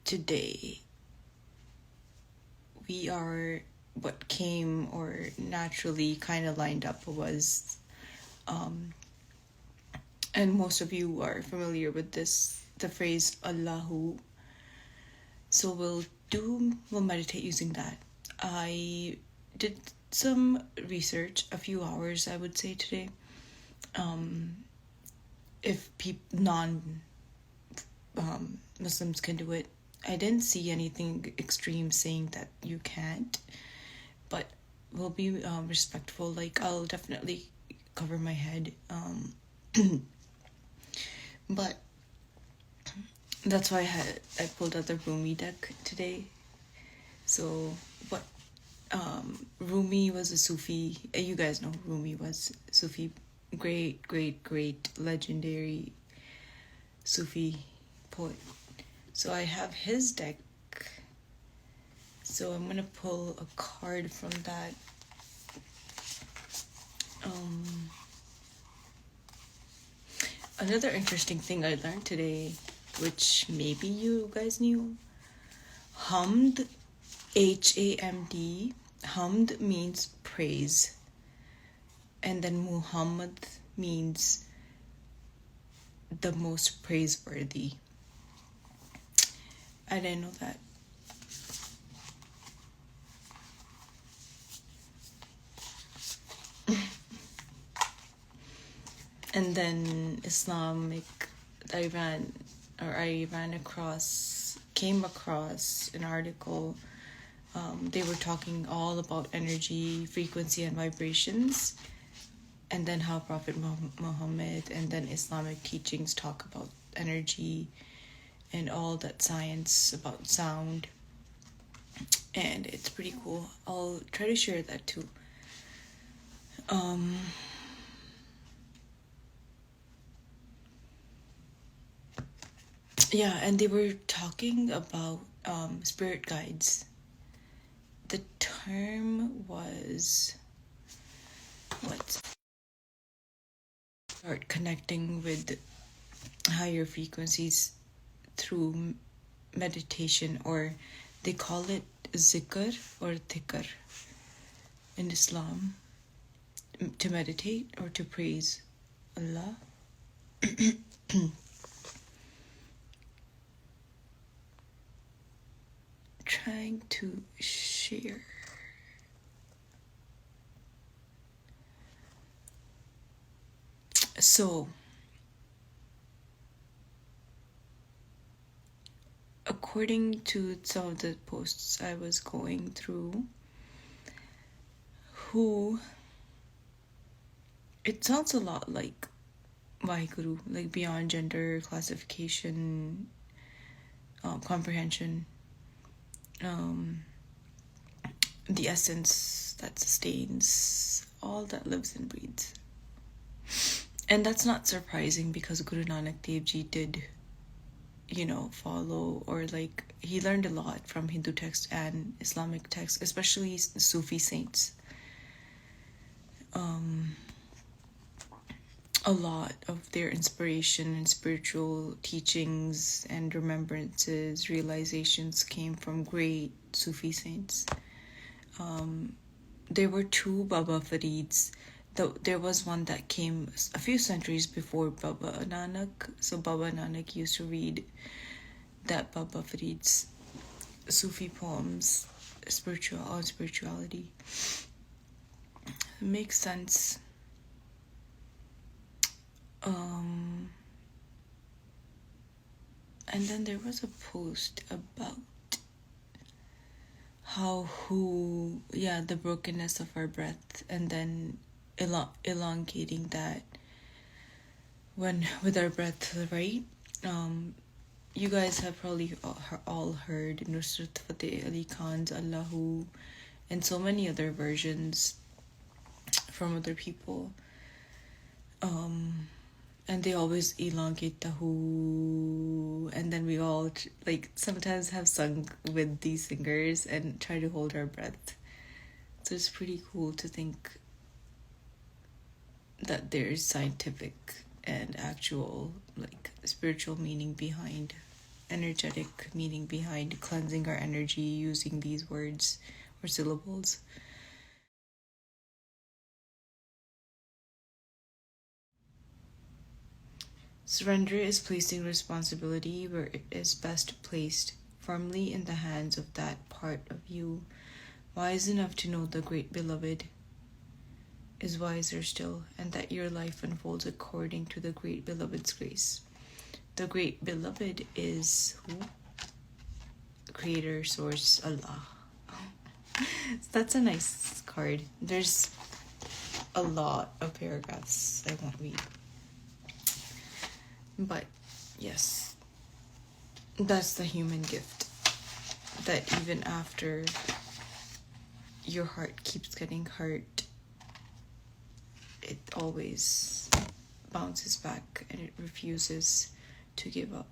today we are what came or naturally kind of lined up was and most of you are familiar with the phrase Allahu. So we'll meditate using that. I did some research, a few hours I would say today. If non Muslims can do it. I didn't see anything extreme saying that you can't, but we'll be respectful. Like, I'll definitely cover my head, but that's why I pulled out the Rumi deck today. So what Rumi was a Sufi. You guys know who Rumi was. Sufi, great legendary Sufi poet. So I have his deck. So I'm gonna pull a card from that. Another interesting thing I learned today, which maybe you guys knew, Hamd, Hamd, Hamd means praise, and then Muhammad means the most praiseworthy. I didn't know that. And then came across an article. They were talking all about energy, frequency, and vibrations, and then how Prophet Muhammad and then Islamic teachings talk about energy and all that science about sound. And it's pretty cool. I'll try to share that too. Yeah, and they were talking about spirit guides. The term was start connecting with higher frequencies through meditation, or they call it zikr or dhikr in Islam, to meditate or to praise Allah. Trying to share. So, according to some of the posts I was going through, it sounds a lot like Vaheguru, like beyond gender classification, comprehension, the essence that sustains all that lives and breathes. And that's not surprising because Guru Nanak Dev Ji did, follow, or he learned a lot from Hindu texts and Islamic texts, especially Sufi saints. A lot of their inspiration and spiritual teachings and remembrances, realizations came from great Sufi saints. There were two Baba Farids. There was one that came a few centuries before Baba Nanak. So Baba Nanak used to read that Baba Farid's Sufi poems, on spirituality. It makes sense. And then there was a post about the brokenness of our breath, and then elongating that with our breath, right? You guys have probably all heard Nusrat Fateh Ali Khan's Allahu and so many other versions from other people. And they always elongate the who, and then we all sometimes have sung with these singers and try to hold our breath. So it's pretty cool to think that there's scientific and actual spiritual meaning behind energetic meaning behind cleansing our energy using these words or syllables. Surrender is placing responsibility where it is best placed, firmly in the hands of that part of you, wise enough to know the great beloved is wiser still, and that your life unfolds according to the great beloved's grace. The great beloved is who? Creator, source, Allah. That's a nice card. There's a lot of paragraphs I won't read. But yes, that's the human gift. That even after your heart keeps getting hurt, it always bounces back and it refuses to give up.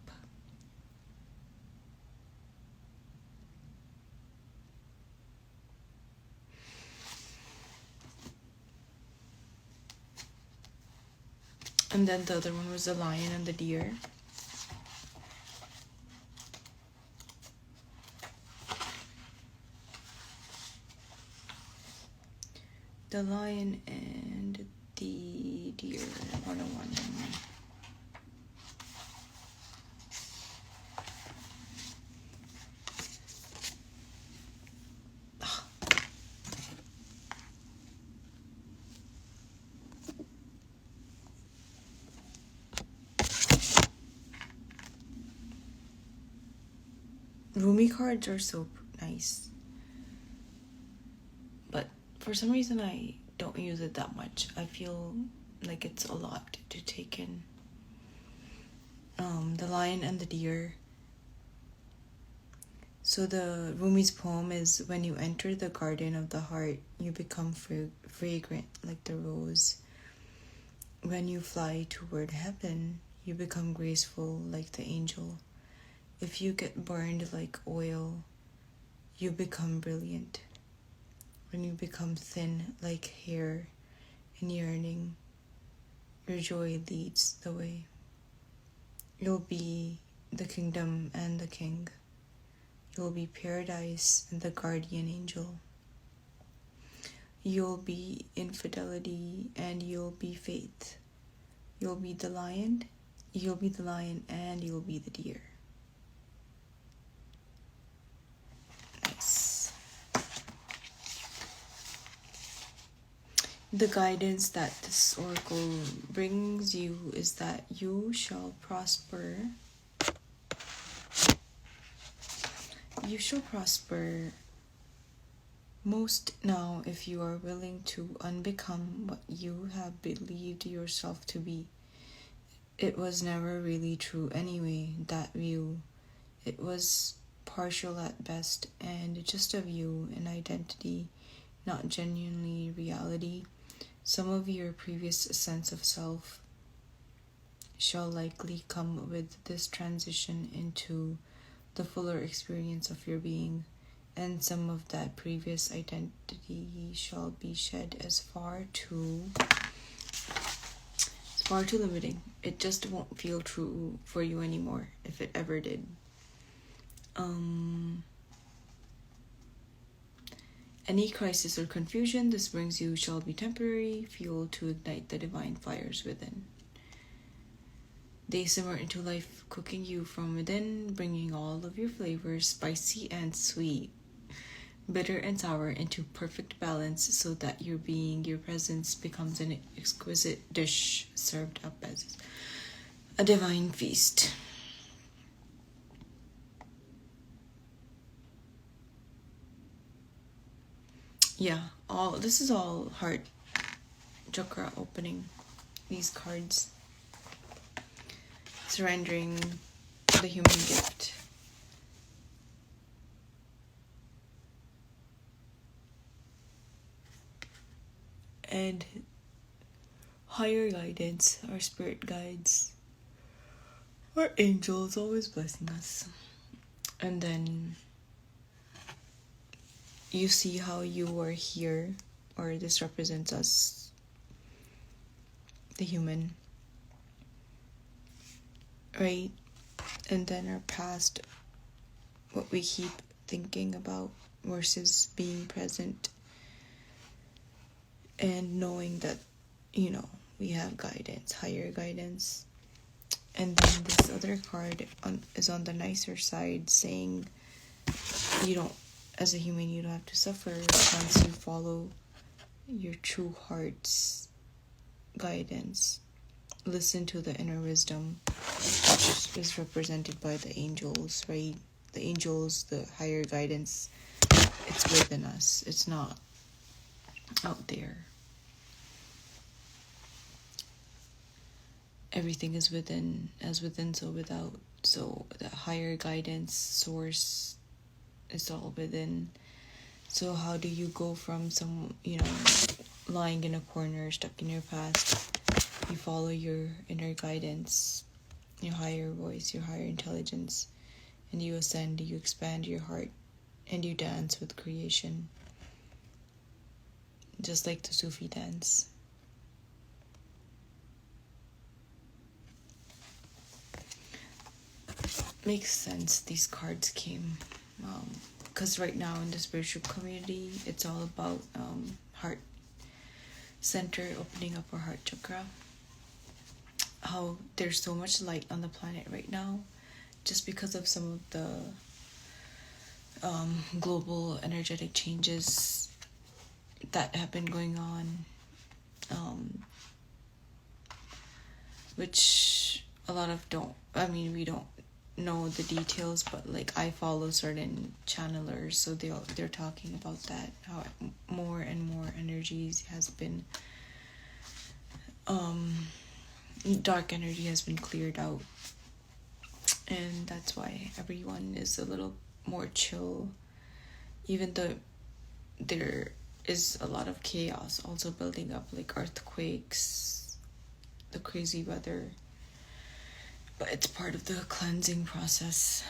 And then the other one was the lion and the deer. The lion and the deer 101. Rumi cards are so nice, but for some reason I don't use it that much. I feel like it's a lot to take in. The lion and the deer. So the Rumi's poem is, when you enter the garden of the heart, you become fragrant like the rose. When you fly toward heaven, you become graceful like the angel. If you get burned like oil, you become brilliant. When you become thin like hair and yearning, your joy leads the way. You'll be the kingdom and the king. You'll be paradise and the guardian angel. You'll be infidelity and you'll be faith. You'll be the lion and you'll be the deer. Nice. The guidance that this oracle brings you is that you shall prosper. You shall prosper most now if you are willing to unbecome what you have believed yourself to be. It was never really true anyway, that view. It was partial at best and just a view, an identity, not genuinely reality. Some of your previous sense of self shall likely come with this transition into the fuller experience of your being, and some of that previous identity shall be shed as far too limiting. It just won't feel true for you anymore, if it ever did. Any crisis or confusion this brings you shall be temporary, fuel to ignite the divine fires within. They simmer into life, cooking you from within, bringing all of your flavors, spicy and sweet, bitter and sour, into perfect balance, so that your being, your presence, becomes an exquisite dish served up as a divine feast. Yeah, this is all heart chakra opening, these cards. Surrendering the human gift. And higher guidance, our spirit guides, our angels always blessing us. And then you see how you are here, or this represents us, the human, right? and then our past, what we keep thinking about versus being present and knowing that, we have guidance, higher guidance. And then this other card is on the nicer side, saying you don't, as a human, you don't have to suffer once you follow your true heart's guidance. Listen to the inner wisdom, which is represented by the angels, right? The angels, the higher guidance, it's within us. It's not out there. Everything is within, as within, so without. So the higher guidance source is all within. So how do you go from lying in a corner, stuck in your past? You follow your inner guidance, your higher voice, your higher intelligence, and you ascend, you expand your heart, and you dance with creation. Just like the Sufi dance. Makes sense these cards came. Because right now in the spiritual community, it's all about heart center, opening up our heart chakra. How there's so much light on the planet right now, just because of some of the global energetic changes that have been going on, which a lot of we don't know the details, but like I follow certain channelers, so they're talking about that, how more and more energies has been dark energy has been cleared out, and that's why everyone is a little more chill, even though there is a lot of chaos also building up, like earthquakes, the crazy weather. But it's part of the cleansing process.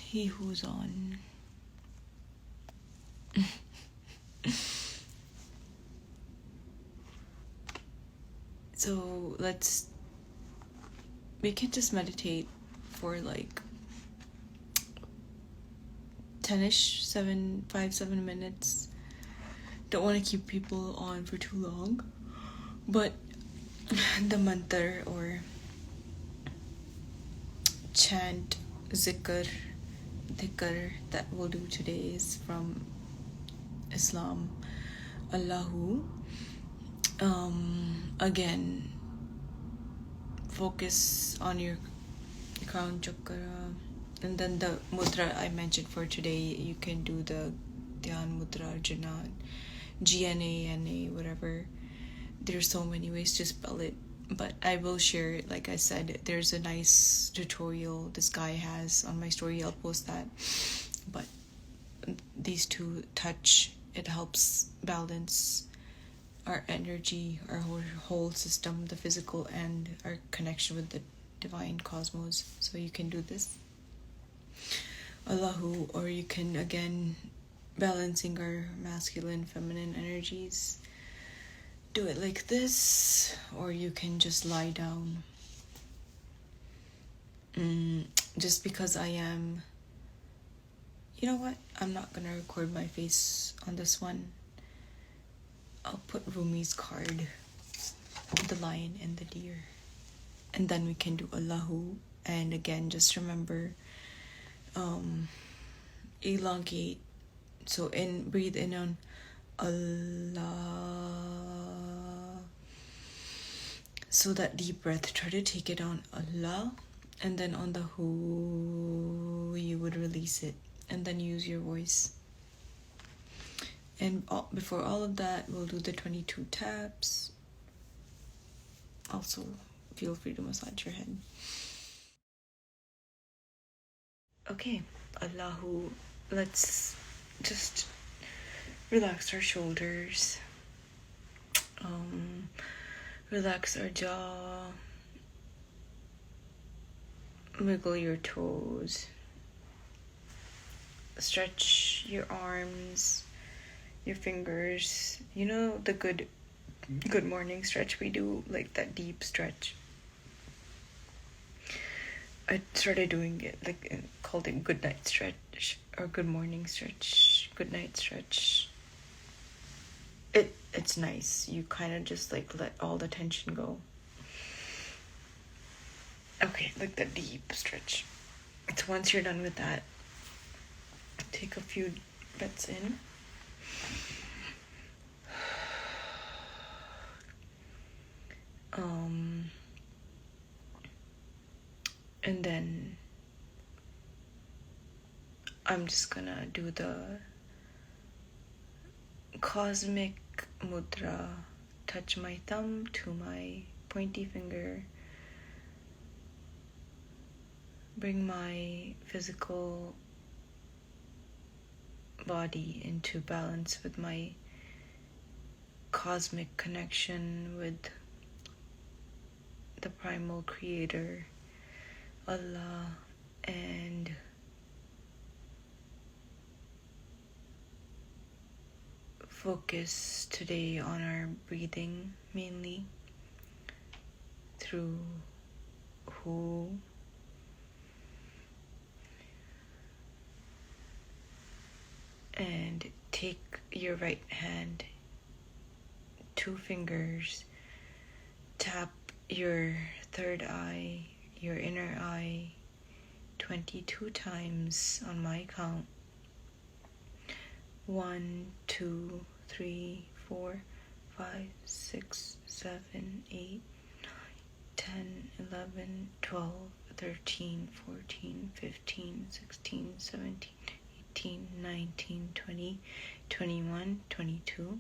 He who's on. So we can just meditate for like 10-ish, 7 minutes. Don't want to keep people on for too long, but the mantra or chant, dhikr that we'll do today is from Islam. Allahu. Again, focus on your crown chakra. And then the mudra I mentioned for today, you can do the Dhyan Mudra, GNA, whatever. There's so many ways to spell it, but I will share it. Like I said, there's a nice tutorial this guy has on my story. I'll post that. But these two touch, it helps balance our energy, our whole system, the physical and our connection with the divine cosmos. So you can do this. Allahu, or you can, again, balancing our masculine, feminine energies. Do it like this, or you can just lie down. Just because I am... You know what? I'm not gonna record my face on this one. I'll put Rumi's card, the lion and the deer. And then we can do Allahu. And again, just remember, elongate. So breathe in on Allah. So that deep breath, try to take it on Allah. And then on the Hu, you would release it. And then use your voice. And before all of that, we'll do the 22 taps. Also, feel free to massage your head. Okay, Allahu. Let's just relax our shoulders. Relax our jaw. Wiggle your toes. stretch your arms, your fingers. You know the good morning stretch we do, like that deep stretch. I started doing it, like called it good night stretch or good morning stretch, good night stretch. It's nice. You kind of just like let all the tension go. Okay, like the deep stretch. So once you're done with that, take a few breaths in. And then I'm just gonna do the cosmic mudra. Touch my thumb to my pointy finger. Bring my physical body into balance with my cosmic connection with the primal creator, Allah, and focus today on our breathing mainly through Hu. And take your right hand, 2 fingers, tap your third eye, your inner eye, 22 times on my count. 1, 2, 3, 4, 5, 6, 7, 8, 10, 11, 12, 13, 14, 15, 16, 17, 18, 19, 20, 21, 22.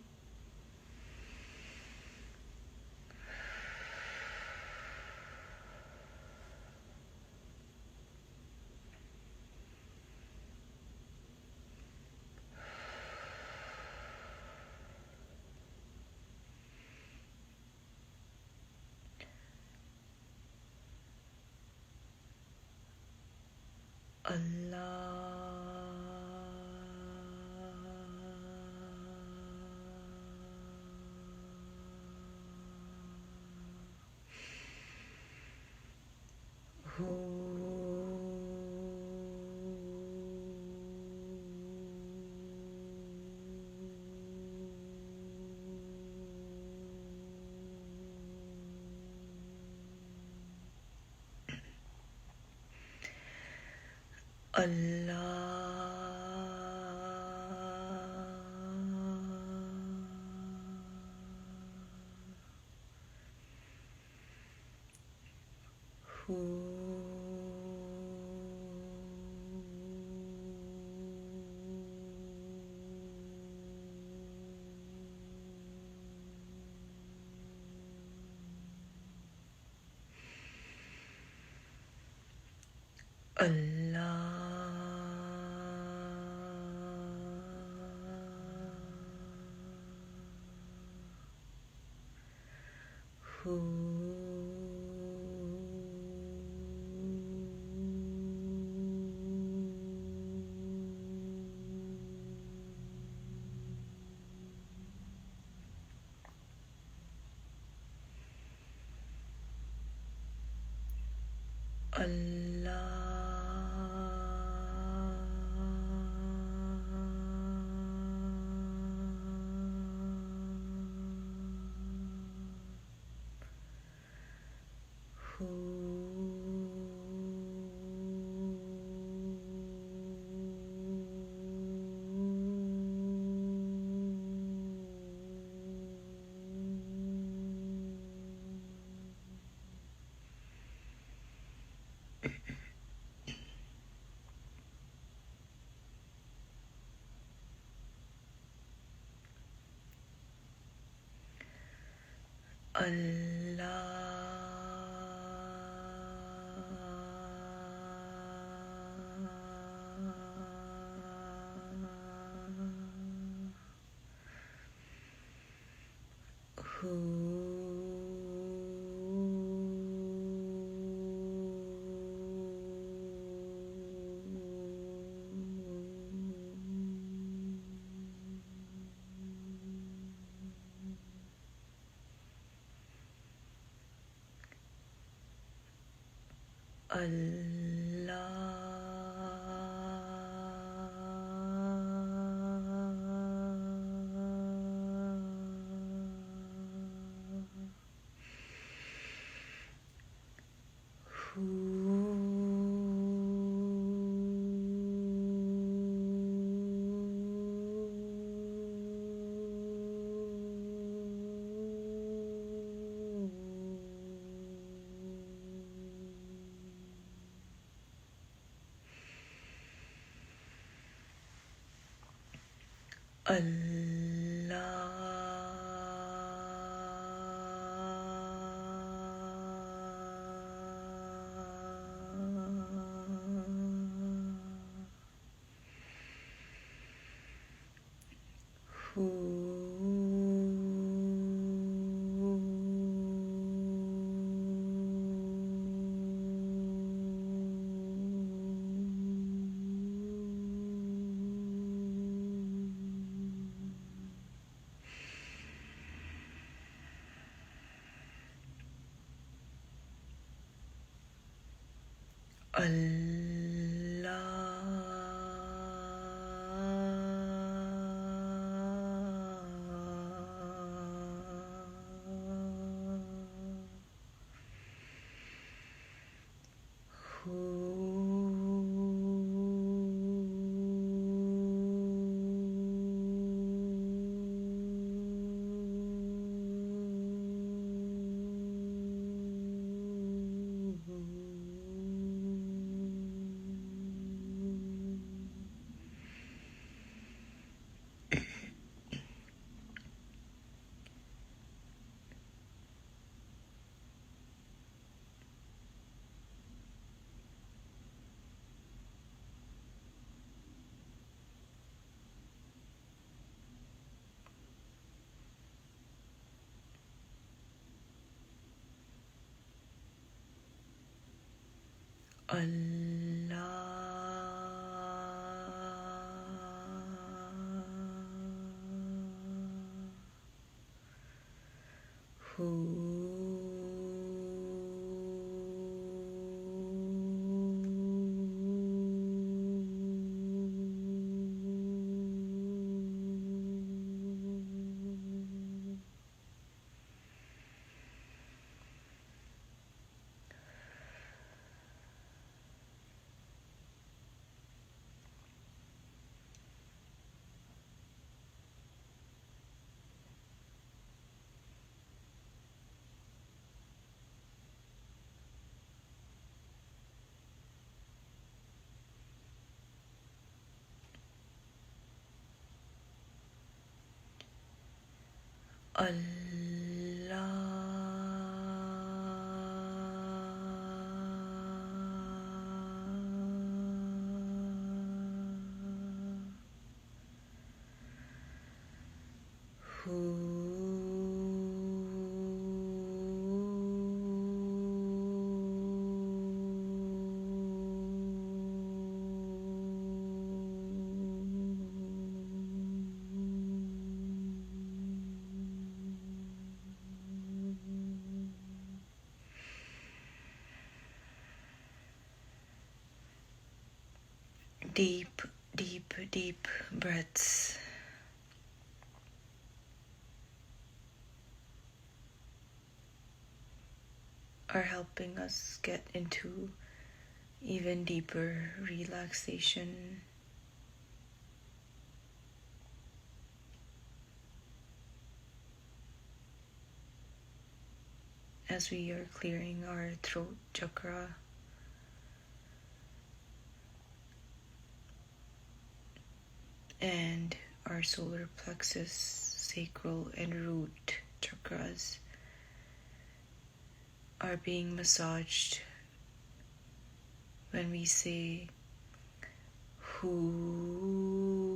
Allah. Deep, deep, deep breaths. Are helping us get into even deeper relaxation. As we are clearing our throat chakra, and our solar plexus, sacral, and root chakras are being massaged when we say who.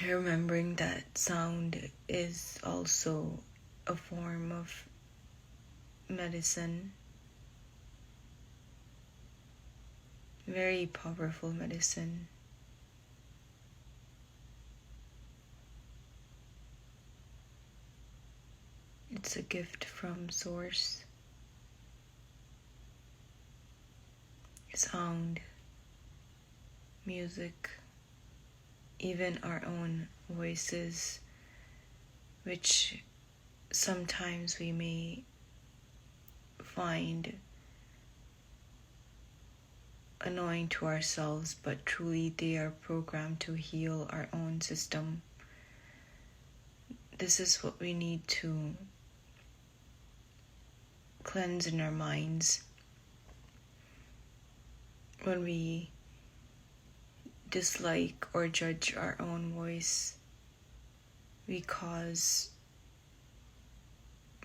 Remembering that sound is also a form of medicine, very powerful medicine. It's a gift from Source. Sound, music, even our own voices, which sometimes we may find annoying to ourselves, but truly they are programmed to heal our own system. This is what we need to cleanse in our minds. When we dislike or judge our own voice, we cause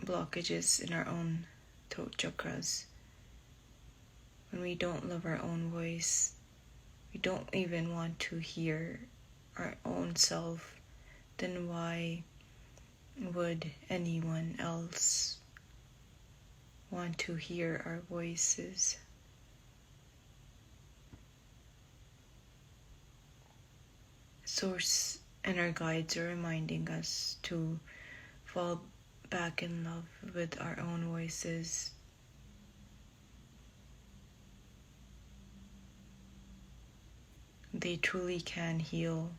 blockages in our own throat chakras. When we don't love our own voice, we don't even want to hear our own self, then why would anyone else want to hear our voices? Source and our guides are reminding us to fall back in love with our own voices. They truly can heal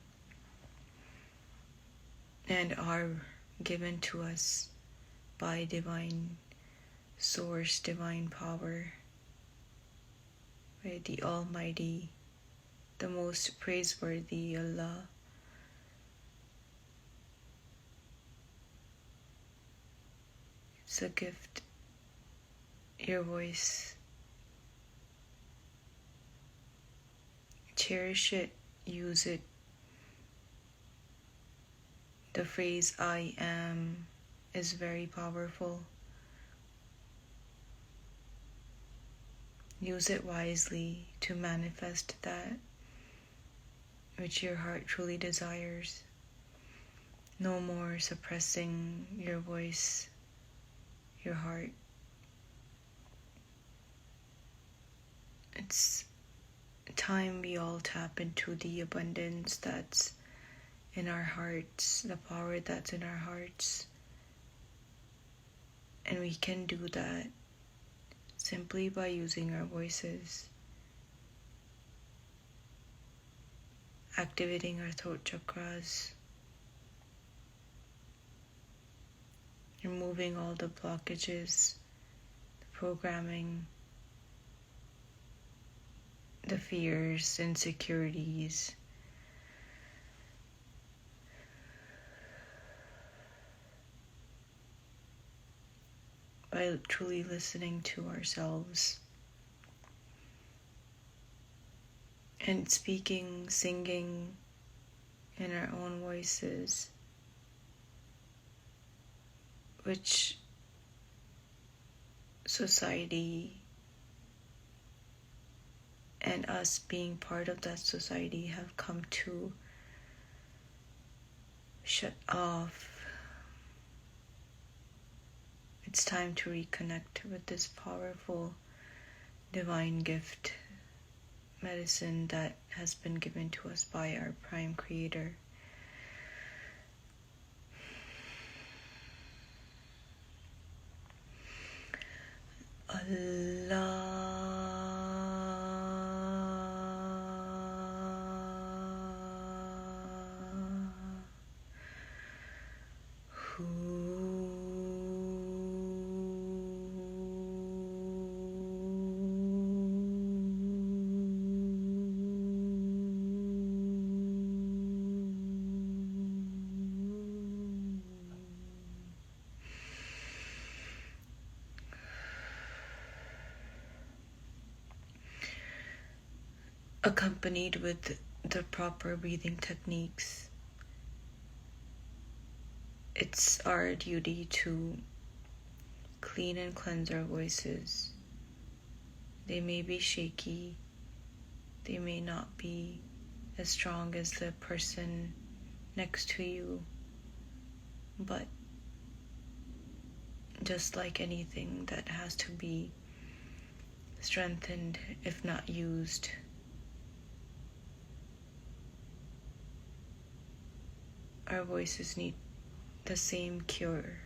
and are given to us by divine source, divine power, by the Almighty, the most praiseworthy Allah. It's a gift, your voice. Cherish it, use it. The phrase I am is very powerful. Use it wisely to manifest that which your heart truly desires. No more suppressing your voice, your heart. It's time we all tap into the abundance that's in our hearts, the power that's in our hearts. And we can do that simply by using our voices, activating our throat chakras, removing all the blockages, the programming, the fears, insecurities. By truly listening to ourselves and speaking, singing in our own voices, which society and us being part of that society have come to shut off. It's time to reconnect with this powerful divine gift, medicine that has been given to us by our Prime Creator. Allah. Accompanied with the proper breathing techniques, it's our duty to clean and cleanse our voices. They may be shaky, they may not be as strong as the person next to you, but just like anything that has to be strengthened if not used. Our voices need the same cure,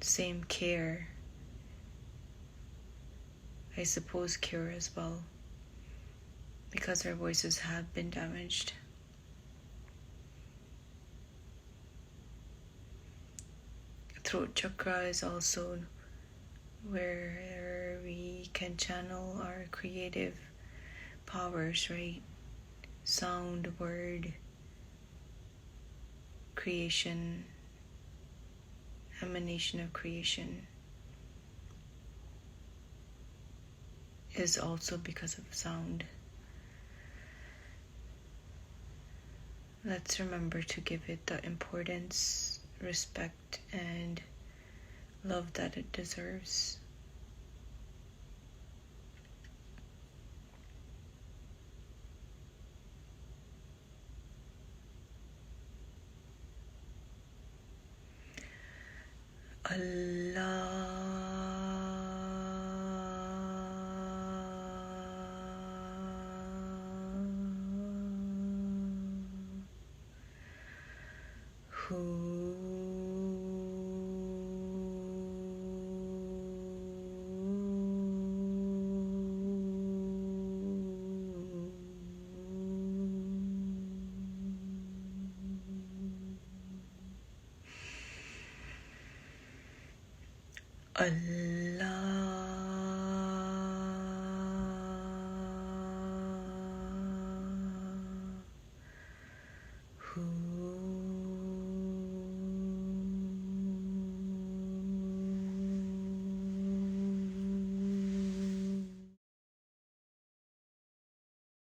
the same care, I suppose cure as well, because our voices have been damaged. Throat chakra is also where we can channel our creative powers, right? Sound, word, creation, emanation of creation is also because of sound. Let's remember to give it the importance, respect, and love that it deserves. Allah. Allah.